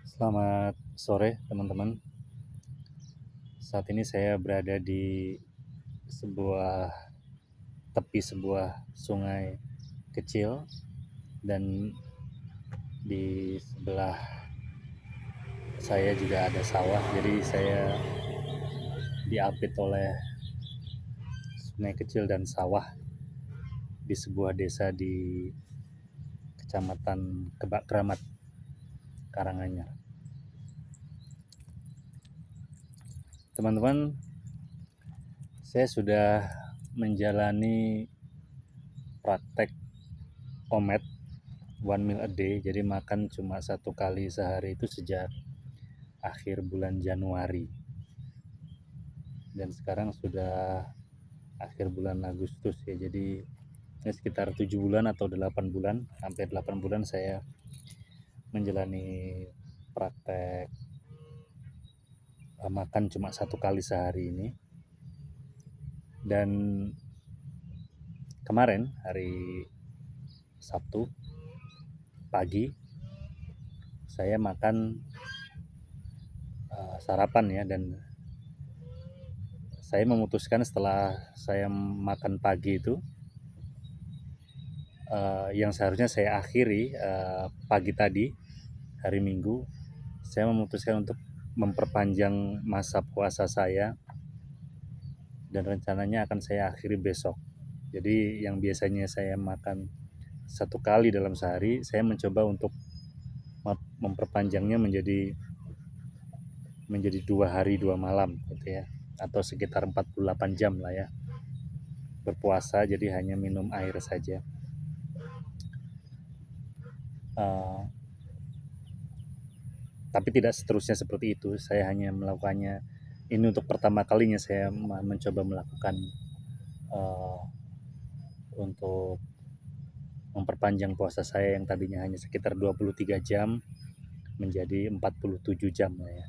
Selamat sore teman-teman. Saat ini saya berada di sebuah tepi sebuah sungai kecil dan di sebelah saya juga ada sawah. Jadi saya diapit oleh sungai kecil dan sawah di sebuah desa di Kecamatan Kebak Keramat, Karanganyar. Teman-teman, saya sudah menjalani praktek OMAD, one meal a day, jadi makan cuma 1 kali sehari itu sejak akhir bulan Januari, dan sekarang sudah akhir bulan Agustus ya, jadi ini sekitar 7 bulan atau 8 bulan, hampir 8 bulan saya menjalani praktek makan cuma 1 kali sehari ini. Dan kemarin hari Sabtu pagi saya makan sarapan ya, dan saya memutuskan setelah saya makan pagi itu yang seharusnya saya akhiri pagi tadi, hari Minggu, saya memutuskan untuk memperpanjang masa puasa saya, dan rencananya akan saya akhiri besok. Jadi yang biasanya saya makan 1 kali dalam sehari, saya mencoba untuk memperpanjangnya menjadi 2 hari 2 malam gitu ya, atau sekitar 48 jam lah ya berpuasa, jadi hanya minum air saja. Tapi tidak seterusnya seperti itu. Saya hanya melakukannya ini untuk pertama kalinya saya mencoba melakukan untuk memperpanjang puasa saya yang tadinya hanya sekitar 23 jam menjadi 47 jam lah ya.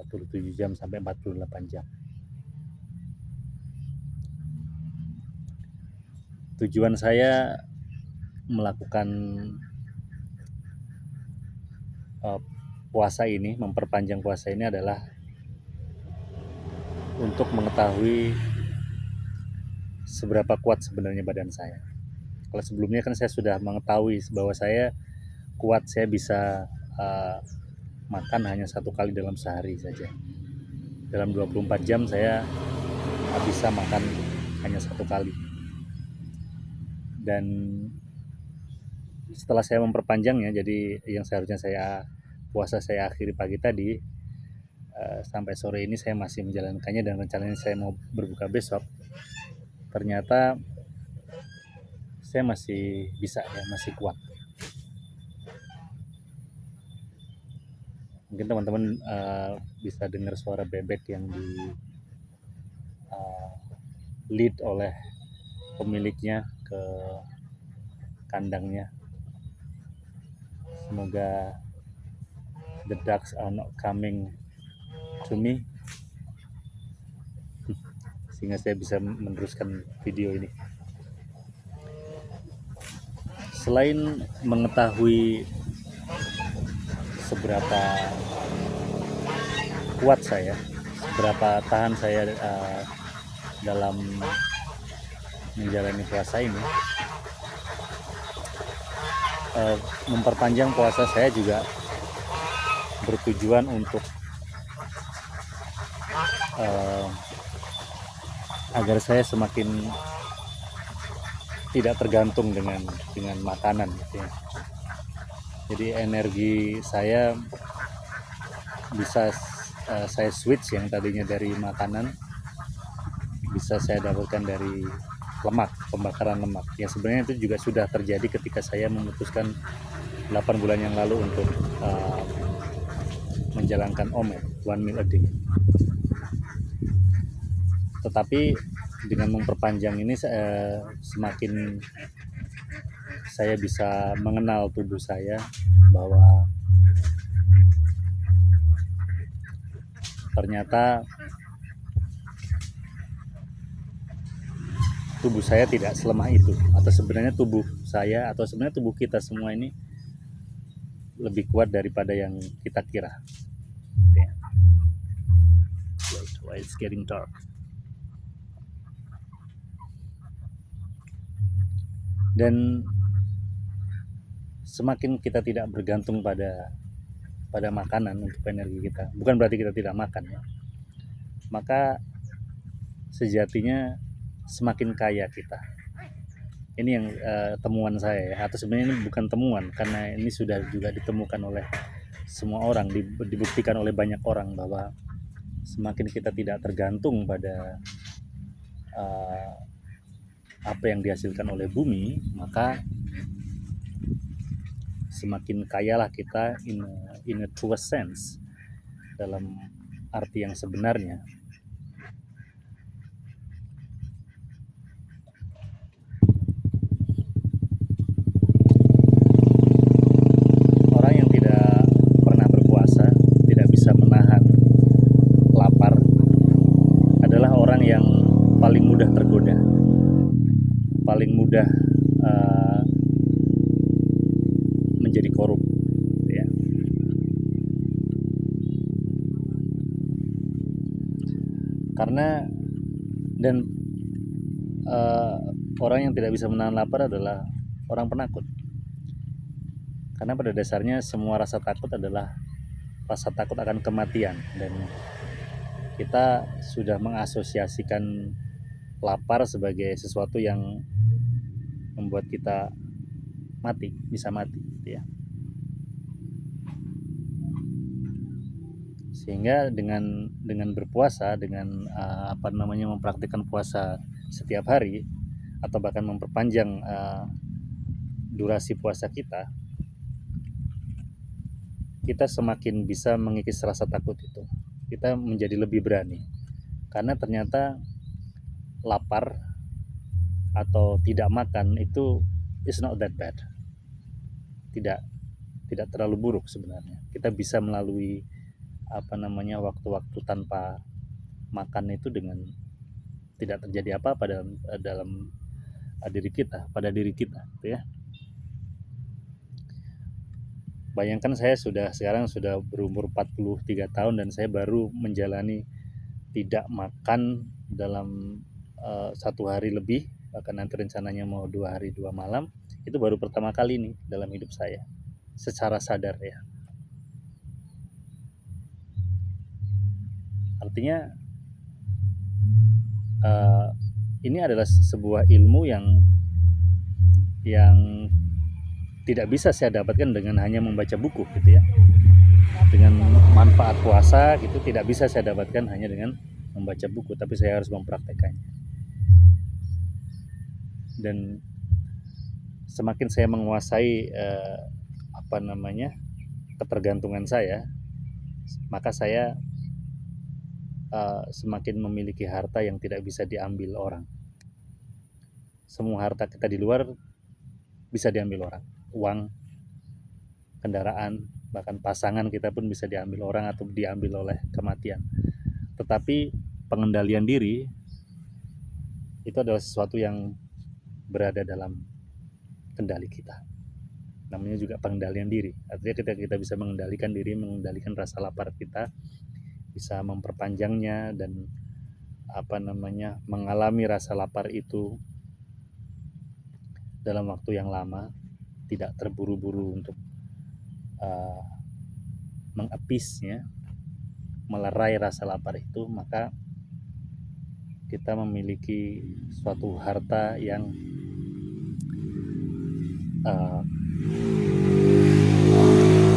47 jam sampai 48 jam. Tujuan saya melakukan puasa ini, memperpanjang puasa ini adalah untuk mengetahui seberapa kuat sebenarnya badan saya. Kalau sebelumnya kan saya sudah mengetahui bahwa saya kuat, saya bisa makan hanya 1 kali dalam sehari saja. Dalam 24 jam saya bisa makan hanya 1 kali. Dan setelah saya memperpanjangnya, jadi yang seharusnya saya puasa saya akhiri pagi tadi, sampai sore ini saya masih menjalankannya, dan rencananya saya mau berbuka besok. Ternyata saya masih bisa ya, masih kuat. Mungkin teman-teman bisa dengar suara bebek yang di lead oleh pemiliknya ke kandangnya. Semoga the ducks are not coming to me, sehingga saya bisa meneruskan video ini. Selain mengetahui seberapa kuat saya, seberapa tahan saya dalam menjalani puasa ini, memperpanjang puasa saya juga bertujuan untuk agar saya semakin tidak tergantung dengan makanan gitu ya. Jadi energi saya bisa saya switch, yang tadinya dari makanan bisa saya dapatkan dari lemak, pembakaran lemak. Ya sebenarnya itu juga sudah terjadi ketika saya memutuskan 8 bulan yang lalu untuk menjalankan OMAD, one meal a day. Tetapi dengan memperpanjang ini semakin saya bisa mengenal tubuh saya, bahwa ternyata tubuh saya tidak selemah itu, atau sebenarnya tubuh saya, atau sebenarnya tubuh kita semua ini lebih kuat daripada yang kita kira. Why it's getting dark. Dan semakin kita tidak bergantung pada makanan untuk energi kita, bukan berarti kita tidak makan ya, maka sejatinya semakin kaya kita. Ini yang temuan saya ya, atau sebenarnya ini bukan temuan karena ini sudah juga ditemukan oleh semua orang, dibuktikan oleh banyak orang bahwa semakin kita tidak tergantung pada apa yang dihasilkan oleh bumi, maka semakin kayalah kita in a true sense, dalam arti yang sebenarnya. Orang yang tidak pernah berpuasa tidak bisa menahan lapar adalah orang yang paling mudah tergoda, paling mudah menjadi korup ya. Karena dan orang yang tidak bisa menahan lapar adalah orang penakut. Karena pada dasarnya semua rasa takut adalah rasa takut akan kematian, dan kita sudah mengasosiasikan lapar sebagai sesuatu yang membuat kita mati, bisa mati gitu ya. Sehingga dengan berpuasa, dengan mempraktikkan puasa setiap hari atau bahkan memperpanjang durasi puasa kita semakin bisa mengikis rasa takut itu. Kita menjadi lebih berani karena ternyata lapar atau tidak makan itu is not that bad, tidak terlalu buruk sebenarnya. Kita bisa melalui waktu-waktu tanpa makan itu dengan tidak terjadi apa-apa dalam diri kita, pada diri kita gitu ya. Bayangkan saya sekarang sudah berumur 43 tahun dan saya baru menjalani tidak makan dalam 1 hari lebih, bahkan nanti rencananya mau 2 hari 2 malam. Itu baru pertama kali nih dalam hidup saya secara sadar ya. Artinya ini adalah sebuah ilmu yang tidak bisa saya dapatkan dengan hanya membaca buku gitu ya. Dengan manfaat puasa gitu tidak bisa saya dapatkan hanya dengan membaca buku, tapi saya harus mempraktekannya. Dan semakin saya menguasai ketergantungan saya, maka saya semakin memiliki harta yang tidak bisa diambil orang. Semua harta kita di luar bisa diambil orang, uang, kendaraan, bahkan pasangan kita pun bisa diambil orang atau diambil oleh kematian. Tetapi pengendalian diri itu adalah sesuatu yang berada dalam kendali kita. Namanya juga pengendalian diri. Artinya ketika kita bisa mengendalikan diri, mengendalikan rasa lapar kita, bisa memperpanjangnya dan mengalami rasa lapar itu dalam waktu yang lama, tidak terburu-buru untuk mengapisnya, melerai rasa lapar itu, maka kita memiliki suatu harta yang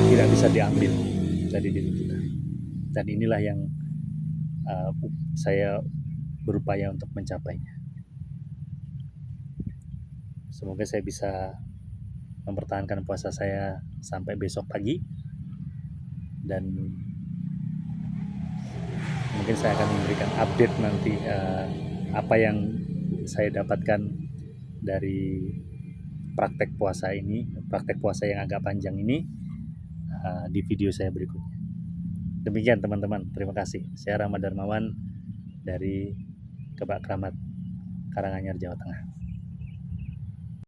tidak bisa diambil dari diri kita. Dan inilah yang saya berupaya untuk mencapainya. Semoga saya bisa mempertahankan puasa saya sampai besok pagi, dan mungkin saya akan memberikan update nanti apa yang saya dapatkan dari praktek puasa yang agak panjang ini di video saya berikutnya. Demikian teman-teman, terima kasih. Saya Rahmat Darmawan dari Kebak Keramat, Karanganyar, Jawa Tengah.